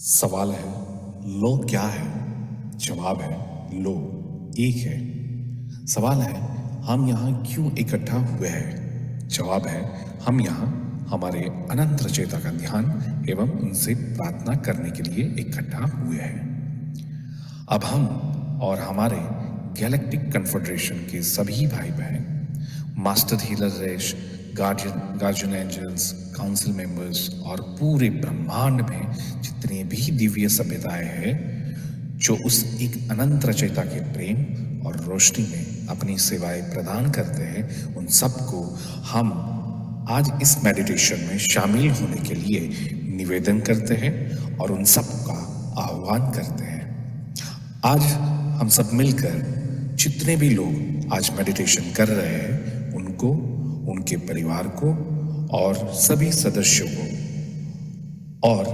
सवाल है लो क्या है। जवाब है लो एक है। सवाल है हम यहाँ क्यों इकट्ठा हुए हैं। जवाब है हम यहाँ हमारे अनंत रचयिता का ध्यान एवं उनसे प्रार्थना करने के लिए इकट्ठा हुए हैं। अब हम और हमारे गैलेक्टिक कन्फेडरेशन के सभी भाई बहन, मास्टर हीलर रेश, गार्जियन एंजल्स, काउंसिल मेंबर्स और पूरे ब्रह्मांड में जितने भी दिव्य सभ्यताएं हैं जो उस एक अनंत रचयिता के प्रेम और रोशनी में अपनी सेवाएं प्रदान करते हैं, उन सबको हम आज इस मेडिटेशन में शामिल होने के लिए निवेदन करते हैं और उन सब का आह्वान करते हैं। आज हम सब मिलकर जितने भी लोग आज मेडिटेशन कर रहे हैं उनको, उनके परिवार को और सभी सदस्यों को और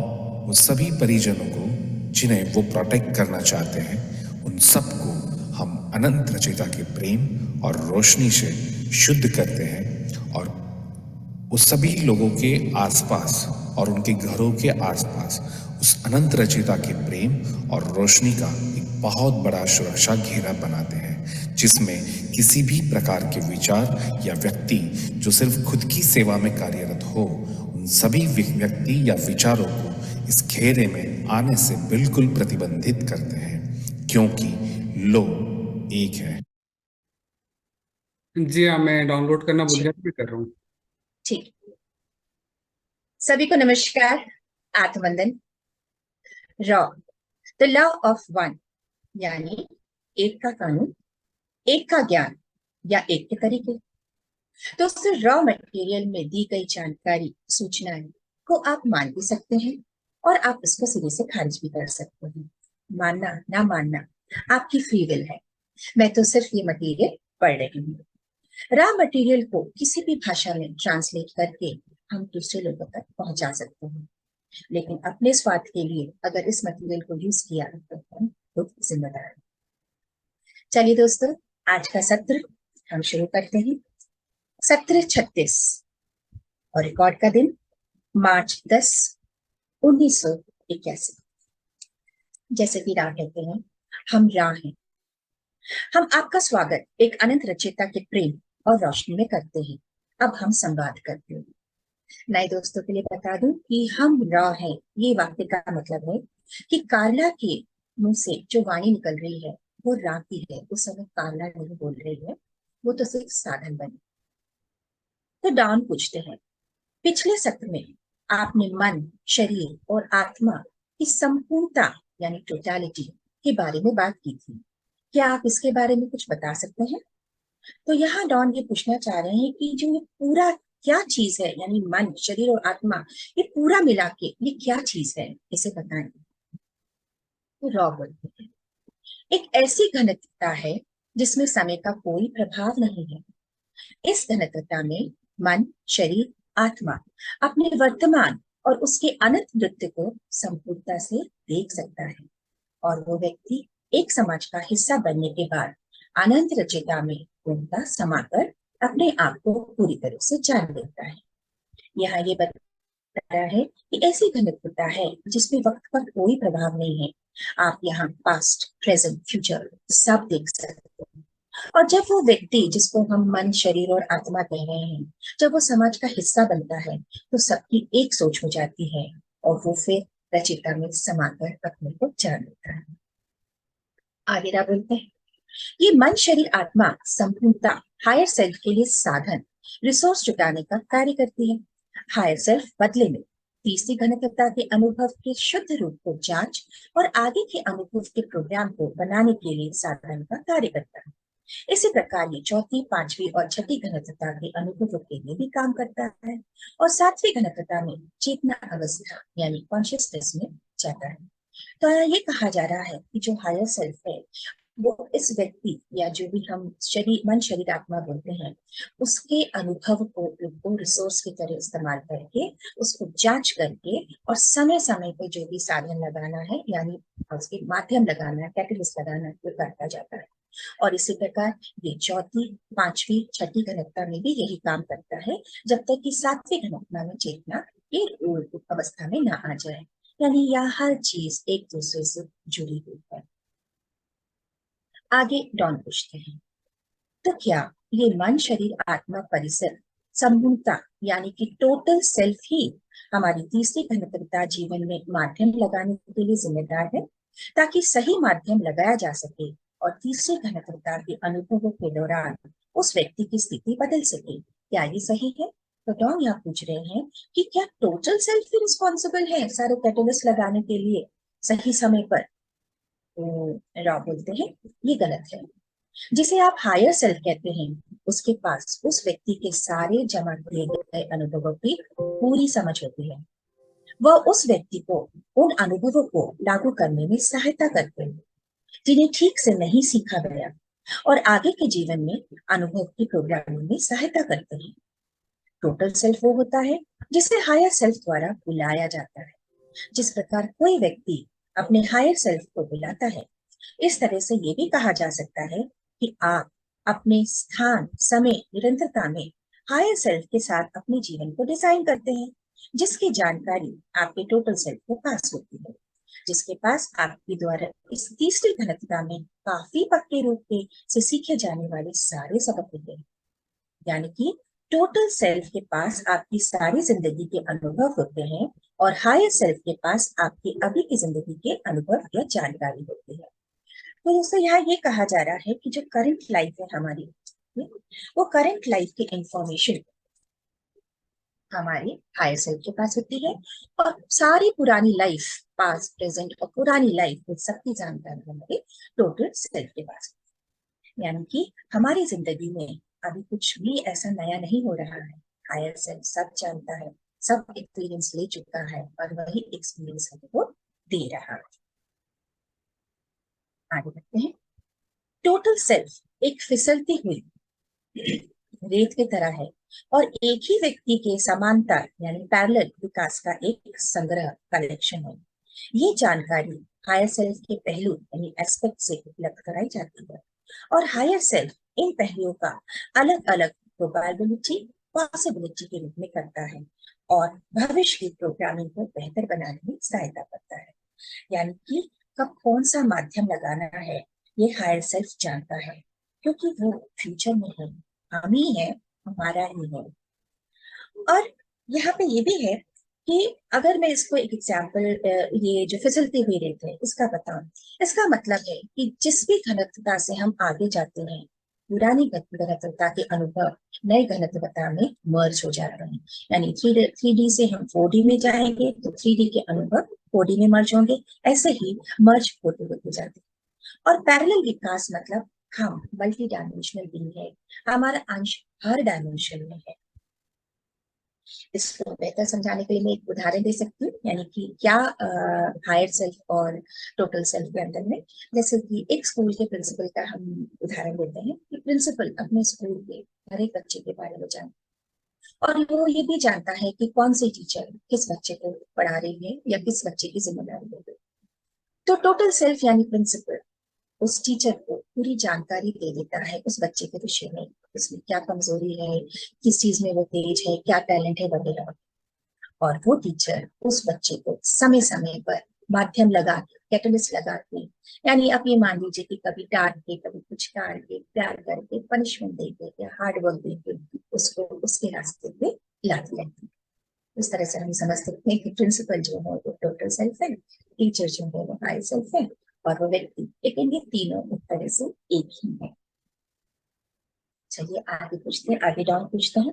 वो सभी परिजनों को जिन्हें वो प्रोटेक्ट करना चाहते हैं, उन सबको हम अनंत रचयिता के प्रेम और रोशनी से शुद्ध करते हैं और उस सभी लोगों के आसपास और उनके घरों के आसपास उस अनंत रचयिता के प्रेम और रोशनी का एक बहुत बड़ा सुरक्षा घेरा बनाते हैं, जिसमें किसी भी प्रकार के विचार या व्यक्ति जो सिर्फ खुद की सेवा में कार्यरत हो, उन सभी व्यक्ति या विचारों को इस घेरे में आने से बिल्कुल प्रतिबंधित करते हैं, क्योंकि लो एक है। जी हाँ, मैं डाउनलोड करना भूल गया ठीक था, मैं कर रहा हूँ। ठीक। सभी को नमस्कार, आत्मवंदन। Ra the law of one, यानी एक का कानून, एक का ज्ञान या एक के तरीके। दोस्तों, रॉ मटेरियल में दी गई जानकारी, सूचनाएं को आप मान भी सकते हैं और आप इसको सिरे से खारिज भी कर सकते हैं। मानना ना मानना आपकी फ्री विल है। मैं तो सिर्फ ये मटेरियल पढ़ रही हूँ। रॉ मटेरियल को किसी भी भाषा में ट्रांसलेट करके हम दूसरे लोगों तक पहुंचा सकते हैं, लेकिन अपने स्वार्थ के लिए अगर इस मटेरियल को यूज किया तो हम खुद जिम्मेदार हैं। चलिए दोस्तों, आज का सत्र हम शुरू करते हैं। सत्र 36 और रिकॉर्ड का दिन मार्च 10, 1981। जैसे कि राह कहते हैं, हम राह हैं। हम आपका स्वागत एक अनंत रचयिता के प्रेम और रोशनी में करते हैं। अब हम संवाद करते हैं। नए दोस्तों के लिए बता दूं कि हम रॉ हैं। ये वाक्य का मतलब है कि कार्ला के मुंह से जो वाणी निकल रही है वो रॉ की है। उस समय कार्ला नहीं बोल रही है, वो तो सिर्फ साधन बनी। तो डॉन पूछते हैं, पिछले सत्र में आपने मन, शरीर और आत्मा की संपूर्णता यानी टोटलिटी के बारे में बात की थी। क्या आप इसके बारे में कुछ बता सकते हैं? तो यहाँ डॉन ये पूछना चाह रहे हैं कि जो ये पूरा क्या चीज है, यानी मन, शरीर और आत्मा, ये पूरा मिला के ये क्या चीज है, इसे बताएं। तो रॉ बोलते हैं, एक ऐसी घनत्वता है जिसमें समय का कोई प्रभाव नहीं है। इस घनत्वता में मन, शरीर, आत्मा अपने वर्तमान और उसके अनंत नृत्य को संपूर्णता से देख सकता है, और वो व्यक्ति एक समाज का हिस्सा बनने के बाद अनंत रचयिता में पूर्णता समाकर अपने आप को पूरी तरह से जान लेता है। यहाँ ये बता रहा है कि ऐसी घनत्वता है जिसमें वक्त का कोई प्रभाव नहीं है। आप यहाँ पास्ट, प्रेजेंट, फ्यूचर सब देख सकते हैं। और जब वो व्यक्ति, जिसको हम मन, शरीर और आत्मा कह रहे हैं, जब वो समाज का हिस्सा बनता है तो सबकी एक सोच हो जाती है और वो फिर रचयिता में समाकर अपने को जान लेता है। आगे क्या बोलते हैं, ये मन, शरीर, आत्मा संपूर्णता हायर सेल्फ के लिए साधन, रिसोर्स जुटाने का कार्य करती है। हायर सेल्फ बदले में तीसरी घनत्वता के अनुभव के शुद्ध रूप को जांच और आगे के अनुभव के प्रोग्राम को बनाने के लिए साधन का कार्य करता है। इसी प्रकार ये चौथी, पांचवी और छठी घनत्वता के अनुभवों के लिए भी काम करता है और सातवीं घनत्वता में चेतना अवस्था यानी कॉन्शियसनेस में जाता है। तो ये कहा जा रहा है कि जो हायर सेल्फ है वो इस व्यक्ति या जो भी हम शरीर, मन, शरीर, आत्मा बोलते हैं, उसके अनुभव को रिसोर्स की तरह इस्तेमाल करके, उसको जांच करके और समय समय पे जो भी साधन लगाना है यानी उसके माध्यम लगाना है, कैटलिस्ट लगाना है, वो करता जाता है। और इसी प्रकार ये चौथी, पांचवी, छठी घनत्वता में भी यही काम करता है, जब तक कि सातवीं घनत्वता में चेतना ये अवस्था में ना आ जाए। यानी यह हर चीज एक दूसरे से जुड़ी हुई है। आगे डॉन पूछते हैं, तो क्या ये मन शरीर आत्मा परिसर संपूर्णता यानी कि टोटल सेल्फ ही हमारी तीसरी घनत्वता जीवन में माध्यम लगाने के लिए जिम्मेदार है, ताकि सही माध्यम लगाया जा सके और तीसरी घनत्वता के अनुभवों के दौरान उस व्यक्ति की स्थिति बदल सके? क्या ये सही है? तो डॉन यहाँ पूछ रहे हैं कि क्या टोटल सेल्फ ही रिस्पॉन्सिबल है सारे कैटलिस्ट लगाने के लिए सही समय पर? रॉ बोलते हैं ये गलत है। जिसे आप हायर सेल्फ कहते हैं, उसके पास उस व्यक्ति के सारे जमा किए गए अनुभवों की पूरी समझ होती है। वह उस व्यक्ति को उन अनुभवों को लागू करने में सहायता करते हैं जिन्हें ठीक से नहीं सीखा गया, और आगे के जीवन में अनुभव की प्रोग्रामिंग में सहायता करते हैं। टोटल सेल्फ वो होता है जिसे हायर सेल्फ द्वारा बुलाया जाता है। जिस प्रकार कोई व्यक्ति अपने हायर सेल्फ को बुलाता है, इस तरह से ये भी कहा जा सकता है कि आप अपने स्थान समय निरंतरता में हायर सेल्फ के साथ अपने जीवन को डिजाइन करते हैं, जिसकी जानकारी आपके टोटल सेल्फ के पास होती है, जिसके पास आपके द्वारा इस तीसरी घनत्वता में काफी पक्के रूप से सीखे जाने वाले सारे सबक होते हैं। यानी कि टोटल सेल्फ के पास आपकी सारी जिंदगी के अनुभव होते हैं और हायर सेल्फ के पास आपकी अभी की जिंदगी के अनुभव या जानकारी होती है। तो दोस्तों यहाँ ये कहा जा रहा है कि जो करंट लाइफ है हमारी, वो करंट लाइफ की इंफॉर्मेशन हमारे हायर सेल्फ के पास होती है, और सारी पुरानी लाइफ, पास्ट प्रेजेंट और पुरानी लाइफ सबकी जानकारी हमारे टोटल सेल्फ के पास। यानी कि हमारी जिंदगी में अभी कुछ भी ऐसा नया नहीं हो रहा है। हायर सेल्फ सब जानता है, सब एक्सपीरियंस ले चुका है और वही एक्सपीरियंस हमको दे रहा है। आगे बढ़ते हैं। टोटल सेल्फ एक फिसलती हुई रेत की तरह है और एक ही व्यक्ति के समांतर यानी पैरेलल विकास का एक संग्रह कलेक्शन है। ये जानकारी हायर सेल्फ के पहलू यानी एस्पेक्ट से उपलब्ध कराई जाती है, और हायर सेल्फ इन पहलुओं का अलग अलग प्रोबेबिलिटी पॉसिबिलिटी के रूप में करता है और भविष्य की प्रोग्रामिंग को बेहतर बनाने में सहायता करता है। यानी कि कब कौन सा माध्यम लगाना है, ये हायर सेल्फ जानता है, क्योंकि वो फ्यूचर में है, हम ही है, हमारा ही है। और यहाँ पे ये भी है कि अगर मैं इसको एक एग्जाम्पल, ये जो फिसलती हुई रेत है इसका बताऊं, इसका मतलब है कि जिस भी घनत्वता से हम आगे जाते हैं, पुरानी घनत्वता के अनुभव नए घनत्वता में मर्ज हो जाते हैं। यानी थ्री डी से हम 4D में जाएंगे तो 3D के अनुभव 4D में मर्ज होंगे, ऐसे ही मर्ज होते होते जाते हैं। और पैरेलल विकास मतलब हम मल्टी डायमेंशनल बीइंग है, हमारा अंश हर डायमेंशन में है। इसको बेहतर समझाने के लिए मैं एक उदाहरण दे सकती हूँ, यानी कि क्या हायर सेल्फ और टोटल सेल्फ के अंदर में, जैसे कि एक स्कूल के प्रिंसिपल का हम उदाहरण देते हैं कि प्रिंसिपल अपने स्कूल के हर एक बच्चे के बारे में जानता है, और वो ये भी जानता है कि कौन सी टीचर किस बच्चे को पढ़ा रही है या किस बच्चे की जिम्मेदारी है। तो टोटल सेल्फ यानी प्रिंसिपल उस टीचर को पूरी जानकारी दे देता है उस बच्चे के विषय में, उसमें क्या कमजोरी है, किस चीज में वो तेज है, क्या टैलेंट है वगैरह। और वो टीचर उस बच्चे को समय समय पर माध्यम लगा के, कैटलिस्ट लगा के, यानी आप ये मान लीजिए कि कभी डांट के, कभी कुछ डांट के, प्यार करके, पनिशमेंट दे के या हार्ड वर्क दे के उसको उसके रास्ते पे लाती रहती है। इस तरह से हम समझ सकते हैं कि प्रिंसिपल जो है वो टोटल सेल्फ है, टीचर जो है वो हाई सेल्फ है, और वो व्यक्ति, लेकिन ये तीनों एक तरह से एक ही है। चलिए आगे पूछते हैं, आगे डाउन पूछते हैं।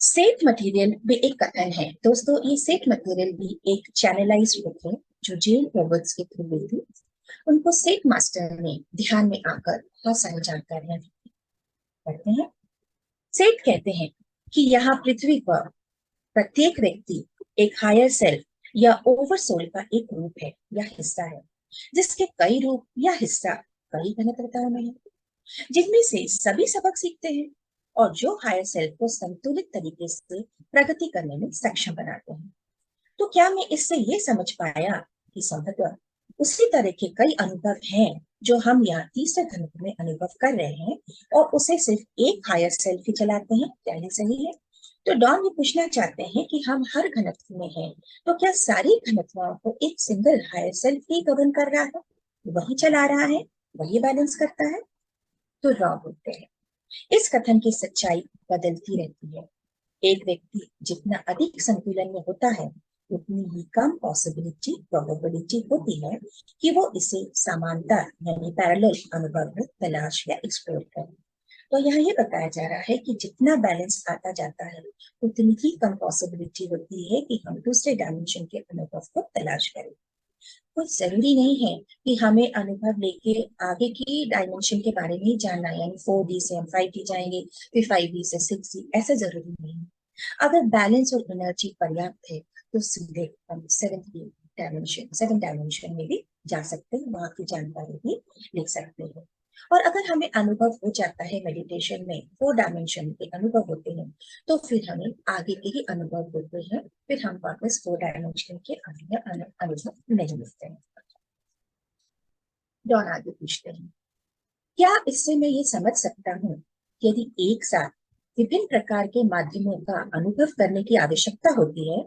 सेट मटेरियल में एक कथन है दोस्तों, ये सेट मटेरियल भी एक चैनलाइज्ड बुक है जो जेल रॉबर्ट्स के थ्रू हुई थी। उनको सेट मास्टर ने ध्यान में आकर बहुत सारी जानकारियां दी। पढ़ते हैं। सेठ कहते हैं कि यहाँ पृथ्वी पर प्रत्येक व्यक्ति एक हायर सेल्फ या ओवर सोल का एक रूप है या हिस्सा है, जिसके कई रूप या हिस्सा कई घनत्वताओं में है, जिनमें से सभी सबक सीखते हैं और जो हायर सेल्फ को संतुलित तरीके से प्रगति करने में सक्षम बनाते हैं। तो क्या मैं इससे ये समझ पाया कि संभवतः उसी तरह के कई अनुभव हैं जो हम यहाँ तीसरे घनत्व में अनुभव कर रहे हैं, और उसे सिर्फ एक हायर सेल्फ ही चलाते हैं? क्या ये सही है? तो डॉन ये पूछना चाहते हैं कि हम हर घनत्व में हैं, तो क्या सारी घनत्वों को एक सिंगल हायर सेल्फ ही गवर्न कर रहा है, वही चला रहा है, वही बैलेंस करता है? तो रॉ बोलते हैं इस कथन की सच्चाई बदलती रहती है। एक व्यक्ति जितना अधिक संतुलन में होता है, उतनी ही कम प्रोबेबिलिटी होती है कि वो इसे समांतर यानी पैरेलल अनुभव में तलाश या एक्सप्लोर करे। तो यहाँ ये बताया जा रहा है कि जितना बैलेंस आता जाता है, उतनी ही कम पॉसिबिलिटी होती है कि हम दूसरे डायमेंशन के अनुभव को तलाश करें। कोई जरूरी नहीं है कि हमें अनुभव लेके आगे की डायमेंशन के बारे में जानना है, यानी 4D से हम 5D जाएंगे, फिर 5D से 6D, ऐसा जरूरी नहीं है। अगर बैलेंस और एनर्जी पर्याप्त है, तो सीधे हम सेवन डायमेंशन में भी जा सकते हैं, वहां की जानकारी भी ले सकते हैं। और अगर हमें अनुभव हो जाता है, मेडिटेशन में 4 डायमेंशन के अनुभव होते हैं, तो फिर हमें आगे के ही अनुभव होते हैं, फिर हम वापस 4 डायमेंशन के अनुभव नहीं मिलते हैं। डॉन आगे पूछते हैं, क्या इससे मैं ये समझ सकता हूँ कि यदि एक साथ विभिन्न प्रकार के माध्यमों का अनुभव करने की आवश्यकता होती है,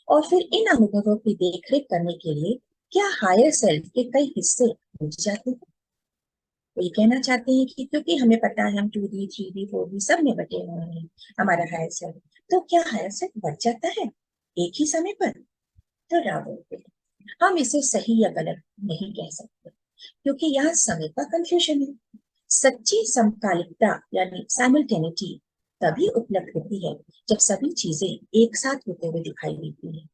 और फिर इन अनुभवों की देखरेख करने के लिए क्या हायर सेल्फ के कई हिस्से बच जाते हैं? तो ये कहना चाहते हैं कि क्योंकि हमें पता है हम 2D 3D 4D सब में बटे हुए हैं हमारा हायर सेल्फ, तो क्या हायर सेल्फ बढ़ जाता है एक ही समय पर? तो राव बोलते हैं, हम इसे सही या गलत नहीं कह सकते, क्योंकि यहाँ समय का कंफ्यूजन है। सच्ची समकालिकता यानी साइमल्टेनिटी तभी उपलब्ध होती है जब सभी चीजें एक साथ होते हुए दिखाई देती है।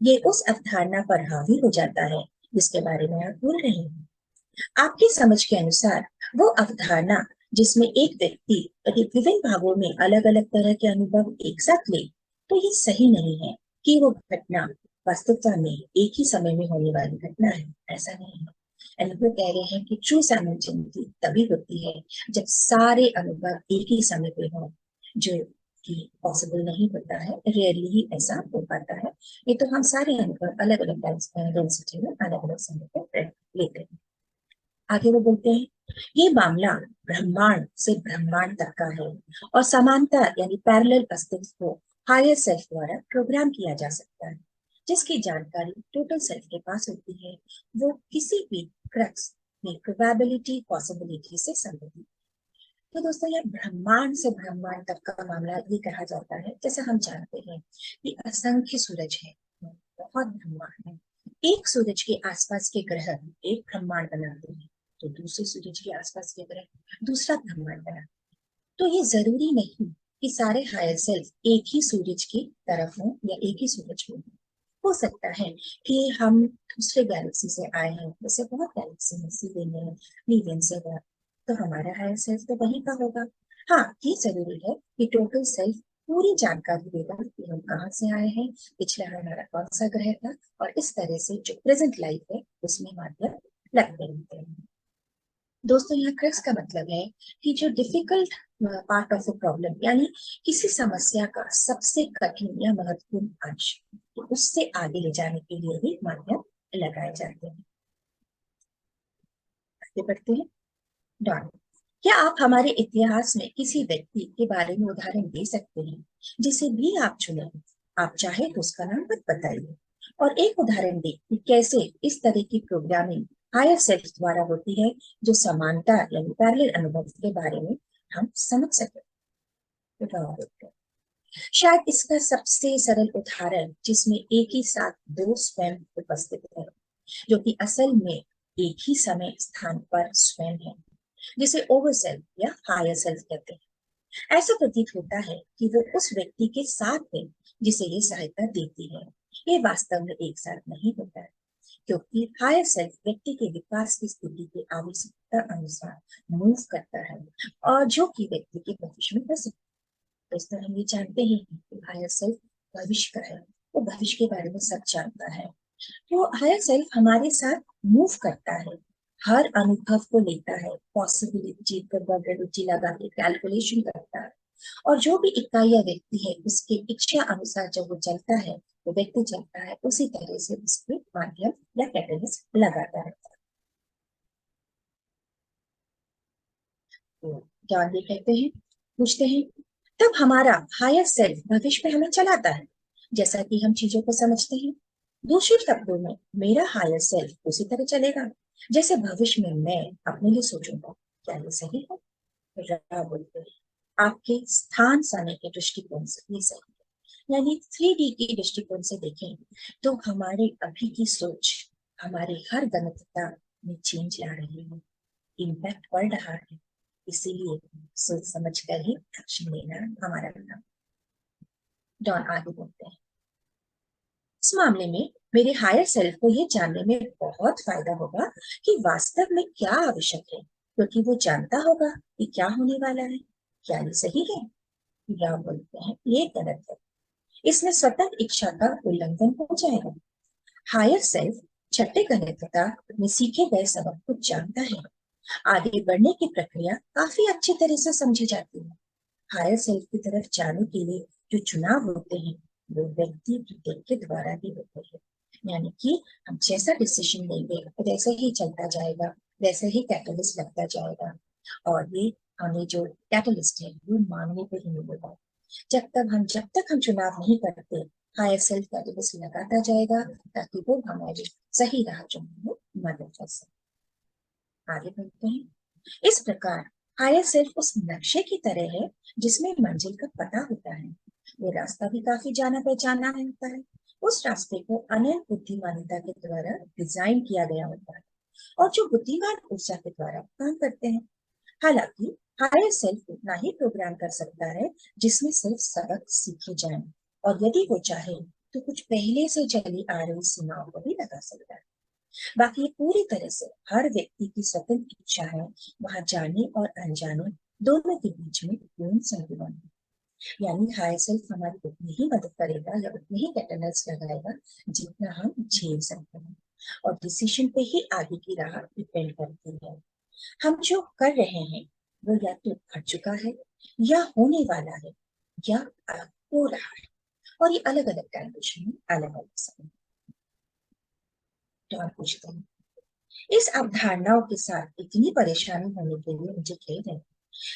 ये उस अवधारणा पर हावी हो जाता है जिसके बारे में आप बोल रहे हैं। आपकी समझ के अनुसार वो अवधारणा जिसमें एक व्यक्ति यदि विभिन्न भागों में अलग अलग तरह के अनुभव एक साथ ले, तो ये सही नहीं है कि वो घटना वास्तविकता में एक ही समय में होने वाली घटना है, ऐसा नहीं है। यानी वो कह रहे हैं कि ट्रू साइमल्टेनिटी तभी होती है जब सारे अनुभव एक ही समय पे हों, जो कि पॉसिबल नहीं होता है, रेयरली ही ऐसा हो पाता है। ये तो हम सारे अनुभव अलग अलग डेंसिटी में अलग अलग समय पे लेते हैं। आगे वो बोलते हैं, ये मामला ब्रह्मांड से ब्रह्मांड तक का है, और समानता यानी पैरेलल अस्तित्व को हायर सेल्फ द्वारा प्रोग्राम किया जा सकता है। जिसकी जानकारी टोटल सेल्फ के पास होती है, वो किसी भी क्रक्स में प्रोबेबिलिटी पॉसिबिलिटी से संबंधित। तो दोस्तों, ये ब्रह्मांड से ब्रह्मांड तक का मामला ये कहा जाता है, जैसे हम जानते हैं कि असंख्य सूरज है, बहुत ब्रह्मांड है। एक सूरज के आसपास के ग्रह एक ब्रह्मांड बनाते हैं, तो दूसरे सूरज के आसपास के ग्रह दूसरा ब्रह्मांड बनाते हैं। तो ये जरूरी नहीं कि सारे हायर सेल्फ एक ही सूरज की तरफ हों या एक ही सूरज में हो सकता है कि हम दूसरे गैलेक्सी से आए हैं, जैसे बहुत गैलेक्सी में सीधे में मीडियन से है, तो हमारा हायर सेल्फ तो वहीं का होगा। हाँ, ये जरूरी है कि टोटल सेल्फ पूरी जानकारी देगा कि हम कहाँ से आए हैं, पिछला हमारा कौन सा ग्रह था, और इस तरह से जो प्रेजेंट लाइफ है उसमें माध्यम लगते रहते हैं। दोस्तों, यहाँ क्रक्स का मतलब है कि जो difficult part of the problem, यानी किसी समस्या का सबसे कठिन या महत्वपूर्ण अंश, तो उससे आगे ले जाने के लिए ही माध्यम लगाए जाते हैं। आगे बढ़ते हैं। डॉन, क्या आप हमारे इतिहास में किसी व्यक्ति के बारे में उदाहरण दे सकते हैं जिसे भी आप चुने? आप चाहे तो उसका नाम मत बताइए, और एक उदाहरण दें कि कैसे इस तरह की प्रोग्रामिंग हायर सेल्फ द्वारा होती है, जो समानता यानी पैरेलल अनुभव के बारे में हम समझ सके। शायद इसका सबसे सरल उदाहरण जिसमें एक ही साथ दो स्वयं उपस्थित है, जो कि असल में एक ही समय स्थान पर स्वयं है, जिसे ओवर सेल्फ या हायर सेल्फ कहते हैं। ऐसा प्रतीत होता है कि वो उस व्यक्ति के साथ है जिसे ये सहायता देती है। ये वास्तव में एक साथ नहीं होता है, क्योंकि हायर सेल्फ व्यक्ति के विकास की स्थिति के आवश्यकता अनुसार मूव करता है, और जो कि व्यक्ति के भविष्य में हो सकता है। दोस्तों, हम ये जानते हैं कि हायर सेल्फ भविष्य का है, वो भविष्य के बारे में सब जानता है। तो हायर सेल्फ हमारे साथ मूव करता है, हर अनुभव को लेता है, पॉसिबिलिटी प्रोबेबिलिटी लगा के कैलकुलेशन करता है, और जो भी इकाई या व्यक्ति है उसके इच्छा अनुसार जब वो चलता है, वो व्यक्ति चलता है, उसी तरह से उसके माध्यम या कैटलिस्ट लगाता है। तो जॉन ये कहते हैं, पूछते हैं, तब हमारा हायर सेल्फ भविष्य में हमें चलाता है, जैसा कि हम चीजों को समझते हैं। दूसरे शब्दों में मेरा हायर सेल्फ उसी तरह चलेगा जैसे भविष्य में मैं अपने लिए सोचूंगा। क्या ये सही है? रा बोलते हैं, आपके स्थान समय के दृष्टिकोण से ये सही है। यानी 3D के दृष्टिकोण से देखें तो हमारे अभी की सोच हमारे हर गणितता में चेंज ला रही है, इम्पैक्ट पड़ रहा है। इसीलिए सोच समझ कर ही एक्शन लेना हमारा काम। डॉन आगे बोलते हैं, इस मामले में मेरे हायर सेल्फ को यह जानने में बहुत फायदा होगा कि वास्तव में क्या आवश्यक है, क्योंकि वो जानता होगा कि क्या होने वाला है। क्या ये सही है? राम बोलते हैं, ये गलत है। इसमें स्वतंत्र इच्छा का उल्लंघन हो जाएगा। हायर सेल्फ छठे गणितता में सीखे गए सबक को जानता है। आगे बढ़ने की प्रक्रिया काफी अच्छी तरह से समझी जाती है। हायर सेल्फ की तरफ जाने के लिए जो चुनाव होते हैं वो व्यक्ति प्रत्येक के द्वारा ही होते हैं। यानी कि हम जैसा डिसीजन लेंगे वैसे ही चलता जाएगा, वैसे ही कैटलिस्ट लगता जाएगा। और ये हमें जो कैटलिस्ट है वो मांगने पे ही मिलेगा। जब तक हम चुनाव नहीं करते, हायर सेल्फ कैटलिस्ट लगाता जाएगा ताकि वो हमारी सही राह चुनने में मदद कर सके। आगे बढ़ते हैं। इस प्रकार हायर सेल्फ उस नक्शे की तरह है जिसमें मंजिल का पता होता है। वो रास्ता भी काफी जाना पहचाना होता है। उस रास्ते को अनंत बुद्धिमानिता के द्वारा डिजाइन किया गया होता है और जो बुद्धिमान ऊर्जा के द्वारा काम करते हैं। हालांकि हायर सेल्फ उतना ही प्रोग्राम कर सकता है जिसमें सिर्फ सबक सीखे जाएं, और यदि वो चाहे तो कुछ पहले से चली आ रही सीमाओं को भी लगा सकता है। बाकी पूरी तरह से हर व्यक्ति की स्वतंत्र इच्छा है, वहां जाने और अनजाने दोनों के बीच में पूर्ण संतुलन है। यानी हायर सेल्फ हमारी उतनी ही मदद करेगा या उतनी ही कैटलिस्ट लगाएगा जितना हम झेल सकते हैं, और डिसीजन पे ही आगे की राह डिपेंड करती है। हम जो कर रहे हैं वो या तो घट चुका है, या होने वाला है, या हो रहा है, और ये अलग अलग कंडीशन में अलग अलग समय। तो आप पूछते हैं, इस अवधारणाओं के साथ इतनी परेशानी होने के लिए मुझे खेद है,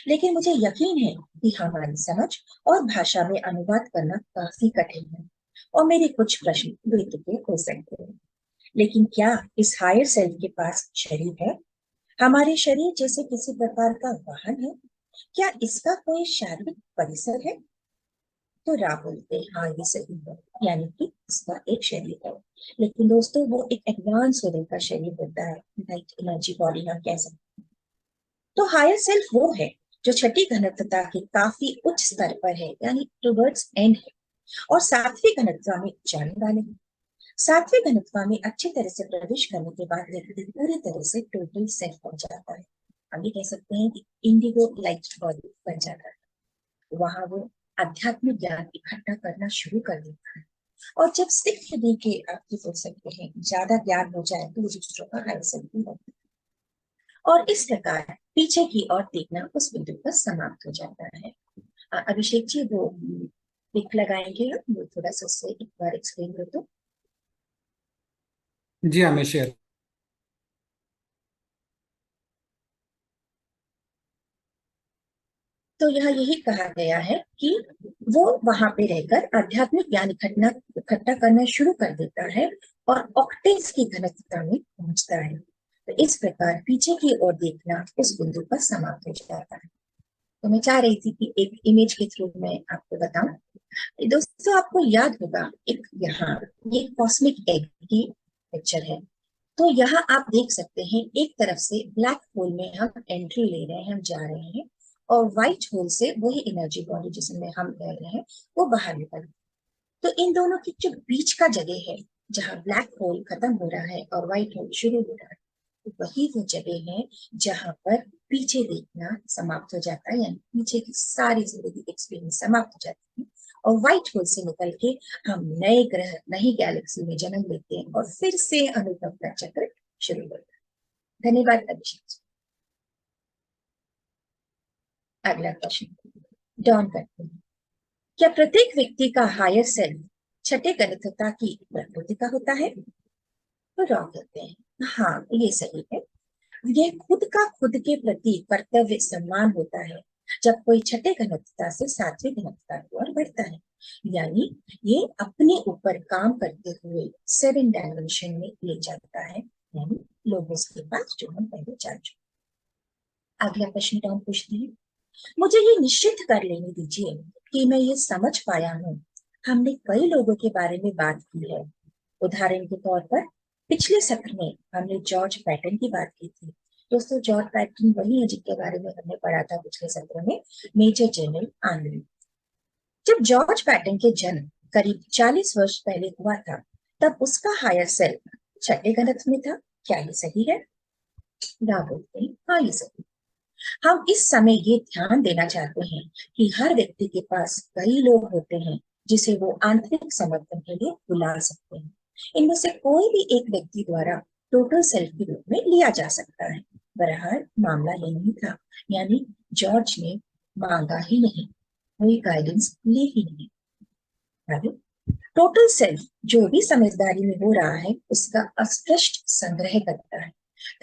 लेकिन मुझे यकीन है कि हमारी समझ और भाषा में अनुवाद करना काफी कठिन है और मेरे कुछ प्रश्न बेतुके हो सकते हैं। लेकिन क्या इस हायर सेल्फ के पास शरीर है? हमारे शरीर जैसे किसी प्रकार का वाहन है? क्या इसका कोई शारीरिक परिसर है? तो राह बोलते हैं, हाँ ये सही है, यानी कि इसका एक शरीर है। लेकिन दोस्तों वो एक एडवांस लेवल का शरीर होता है, लाइक एनर्जी बॉडी हम कह सकते हैं। तो हायर सेल्फ वो है जो छठी घनत्वता के काफी उच्च स्तर पर है, यानी टुवर्ड्स एंड है, और सातवीं घनत्वता में जाने वाले हैं। सातवीं घनत्वता में अच्छी तरह से प्रवेश करने के बाद व्यक्ति पूरी तरह से टोटल सेल्फ बन जाता है। हम ये कह सकते हैं कि इंडिगो लाइट बॉडी बन जाता है। वहां वो आध्यात्मिक ज्ञान इकट्ठा करना शुरू कर देता है, और जब सिक्स डी के आपकी बोल सकते हैं ज्यादा ज्ञान हो जाए तो दूसरों का हायर सेल्फ भी होता है, और इस प्रकार पीछे की ओर देखना उस बिंदु पर समाप्त हो जाता है। अभिषेक जी वो पिक लगाएंगे, वो थोड़ा सा उससे एक बार एक्सप्लेन कर दो। जी हाँ, मैं शेयर। तो यह यही कहा गया है कि वो वहां पे रहकर आध्यात्मिक ज्ञान इकट्ठा करना शुरू कर देता है और ऑक्टेव्स की घनत्वता में पहुंचता है। तो इस प्रकार पीछे की ओर देखना उस बिंदु पर समाप्त हो जाता है। तो मैं चाह रही थी कि एक इमेज के थ्रू मैं आपको बताऊं। दोस्तों आपको याद होगा एक यहाँ ये कॉस्मिक एग की पिक्चर है। तो यहाँ आप देख सकते हैं एक तरफ से ब्लैक होल में हम एंट्री ले रहे हैं, हम जा रहे हैं, और व्हाइट होल से वही एनर्जी बॉडी जिसमें हम रह रहे हैं वो बाहर निकल। तो इन दोनों की जो बीच का जगह है जहाँ ब्लैक होल खत्म हो रहा है और व्हाइट होल शुरू हो रहा है, तो वही वो जगह है जहां पर पीछे देखना समाप्त हो जाता है, यानी पीछे की सारी जिंदगी एक्सपीरियंस समाप्त हो जाती है, और व्हाइट होल से निकल के हम नए ग्रह नई गैलेक्सी में जन्म लेते हैं और फिर से अनुभव का चक्र शुरू होता है। धन्यवाद अभिषेक जी। अगला प्रश्न डॉन करते हैं, क्या प्रत्येक व्यक्ति का हायर सेल्फ छठे गणितता की प्रकृति का होता है? तो डॉन कहते हैं हाँ ये सही है। यह खुद का खुद के प्रति कर्तव्य सम्मान होता है, जब कोई छठे घनत्वता से सातवीं घनत्वता की ओर बढ़ता है, यानी ये अपने ऊपर काम करते हुए 7 डायमेंशन में ले जाता है, यानी लोगों के पास जो हम पहले जा चुके। अगला प्रश्न टॉम पूछती है, मुझे ये निश्चित कर लेने दीजिए कि मैं ये समझ पाया हूँ। हमने कई लोगों के बारे में बात की है। उदाहरण के तौर पर पिछले सत्र में हमने जॉर्ज पैटन की बात की थी। दोस्तों, जॉर्ज पैटन वही है जिनके बारे में हमने पढ़ा था पिछले सत्र में, मेजर जनरल आर्मी। जब जॉर्ज पैटन के जन्म करीब 40 वर्ष पहले हुआ था, तब उसका हायर सेल्फ छठे घनत्व में था। क्या ये सही है? बोलते हैं हाँ, ये सही। हम इस समय ये ध्यान देना चाहते हैं कि हर व्यक्ति के पास कई लोग होते हैं जिसे वो आंतरिक समर्थन के लिए बुला सकते हैं। इनमें से कोई भी एक व्यक्ति द्वारा टोटल सेल्फ के रूप में लिया जा सकता है। बहरहाल मामला ये नहीं था, यानी जॉर्ज ने मांगा ही नहीं, कोई गाइडेंस ली ही नहीं। टोटल सेल्फ जो भी समझदारी में हो रहा है उसका अस्पष्ट संग्रह करता है,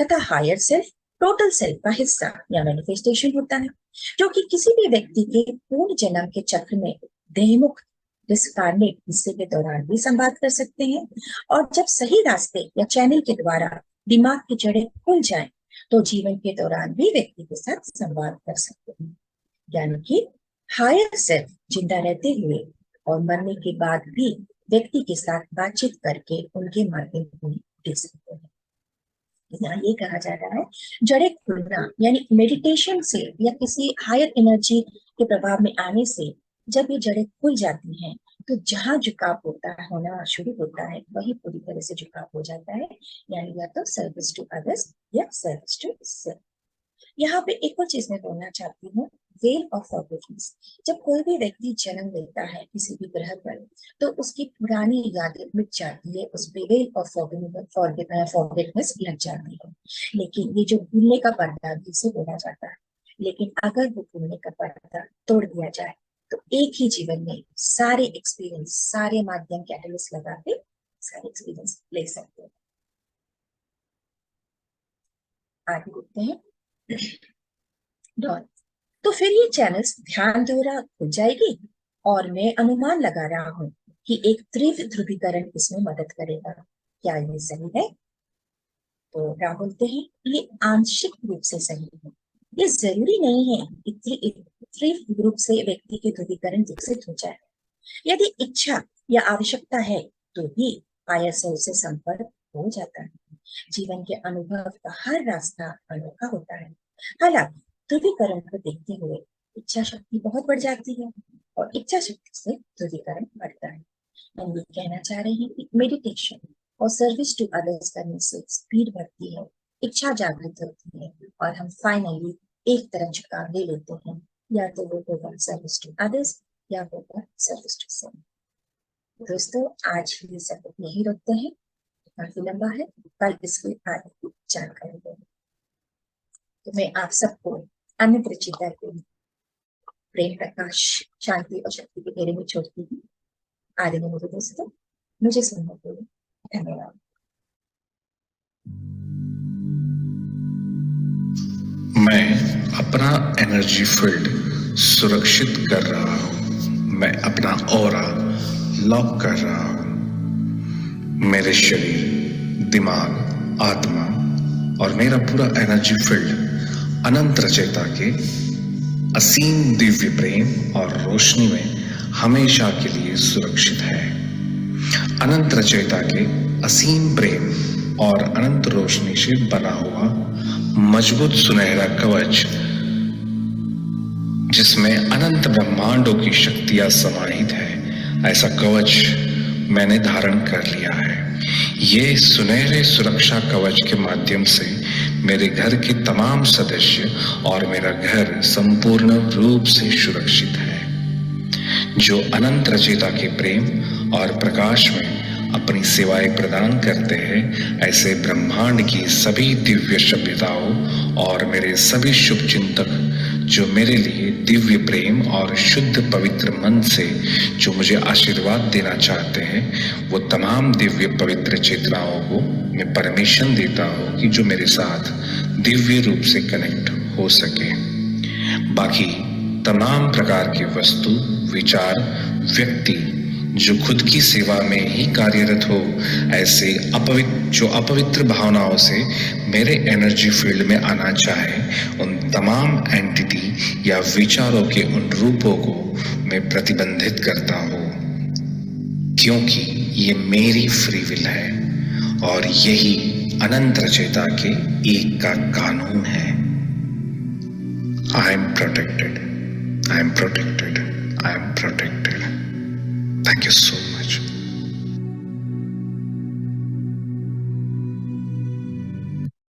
तथा हायर सेल्फ टोटल सेल्फ का हिस्सा या मैनिफेस्टेशन होता है, जो कि किसी भी व्यक्ति के पूर्ण जन्म के चक्र में देहमुक्त डिस्कार्नेट हिस्से के दौरान भी संवाद कर सकते हैं, और जब सही रास्ते या चैनल के द्वारा दिमाग की जड़ें खुल जाएं, तो जीवन के दौरान भी व्यक्ति के साथ संवाद कर सकते हैं। यानी कि हायर सेल्फ जिंदा रहते हुए और मरने के बाद भी व्यक्ति के साथ बातचीत करके उनके माध्यम से दे सकते हैं। यहाँ ये कहा जा रहा है, जड़ें खुलना यानी मेडिटेशन से या किसी हायर एनर्जी के प्रभाव में आने से जब ये जड़ें खुल जाती हैं, तो जहां झुकाव होना शुरू होता है, वही पूरी तरह से झुकाव हो जाता है, यानी या तो सर्विस टू अदर्स या सर्विस टू सेल्फ। यहाँ पे एक और चीज मैं बोलना चाहती हूँ, वेल ऑफ फॉरगिवनेस। जब कोई भी व्यक्ति जन्म लेता है किसी भी ग्रह पर, तो उसकी पुरानी यादें मिट जाती है, उस पे वेल ऑफ फॉरगिवनेस लग जाती है। लेकिन ये जो भूलने का पर्दा भी इसे बोला जाता है, लेकिन अगर वो भूलने का पर्दा तोड़ दिया जाए, तो एक ही जीवन में सारे एक्सपीरियंस, सारे माध्यम कैटलिस्ट लगा के सारे एक्सपीरियंस ले सकते हैं। आगे देखते हैं। तो फिर ये चैनल्स ध्यान द्वारा खुल जाएगी, और मैं अनुमान लगा रहा हूं कि एक तीव्र ध्रुवीकरण इसमें मदद करेगा। क्या ये सही है? तो क्या बोलते हैं, ये आंशिक रूप से सही है। ये जरूरी नहीं है कि तीव्र रूप से व्यक्ति के ध्रुवीकरण विकसित हो जाए। यदि इच्छा या आवश्यकता है तो ही हायर सेल्फ से संपर्क हो जाता है। जीवन के अनुभव का हर रास्ता अनोखा होता है। हालांकि ध्रुवीकरण को देखते हुए इच्छा शक्ति बहुत बढ़ जाती है, और इच्छा शक्ति से ध्रुवीकरण बढ़ता है। हम ये कहना चाह रहे हैं कि मेडिटेशन और सर्विस टू अदर्स करने से स्पीड बढ़ती है, इच्छा जागृत होती है, और हम फाइनली एक तरफ झुकाव ले लेते हैं, या तो वो होगा सर्विस टू अदर्स या होगा सर्विस टू सेल्फ। दोस्तों, आज ये सब यही रखते हैं, काफी लंबा है, कल इसकी आगे की जानकारी देंगे। तो मैं आप सबको अनंत रचिता के प्रेम, प्रकाश, शांति और शक्ति के घेरे में छोड़ती हूँ। आदि में मेरे दोस्तों, मुझे सुनने के लिए धन्यवाद। मैं अपना एनर्जी फील्ड सुरक्षित कर रहा हूं। मैं अपना ऑरा लॉक कर रहा हूं। मेरे शरीर, दिमाग, आत्मा और मेरा पूरा एनर्जी फील्ड अनंत रचयिता के असीम दिव्य प्रेम और रोशनी में हमेशा के लिए सुरक्षित है। अनंत रचयिता के असीम प्रेम और अनंत रोशनी से बना हुआ मजबूत सुनहरा कवच, जिसमें अनंत ब्रह्मांडों की शक्तियां समाहित है, ऐसा कवच मैंने धारण कर लिया है। ये सुनहरे सुरक्षा कवच के माध्यम से मेरे घर के तमाम सदस्य और मेरा घर संपूर्ण रूप से सुरक्षित है। जो अनंत रचयिता के प्रेम और प्रकाश में अपनी सेवाएं प्रदान करते हैं, ऐसे ब्रह्मांड की सभी दिव्य सभ्यताओं और मेरे सभी शुभ चिंतक जो मेरे लिए दिव्य प्रेम और शुद्ध पवित्र मन से जो मुझे आशीर्वाद देना चाहते हैं, वो तमाम दिव्य पवित्र चेतनाओं को मैं परमिशन देता हूँ कि जो मेरे साथ दिव्य रूप से कनेक्ट हो सके। बाकी तमाम प्रकार की वस्तु, विचार, व्यक्ति जो खुद की सेवा में ही कार्यरत हो, ऐसे अपवित्र भावनाओं से मेरे एनर्जी फील्ड में आना चाहे, उन तमाम एंटिटी या विचारों के उन रूपों को मैं प्रतिबंधित करता हूँ, क्योंकि ये मेरी फ्री विल है और यही अनंत रचयिता के एक का कानून है। I am protected, I am protected, I am protected. Thank you so much.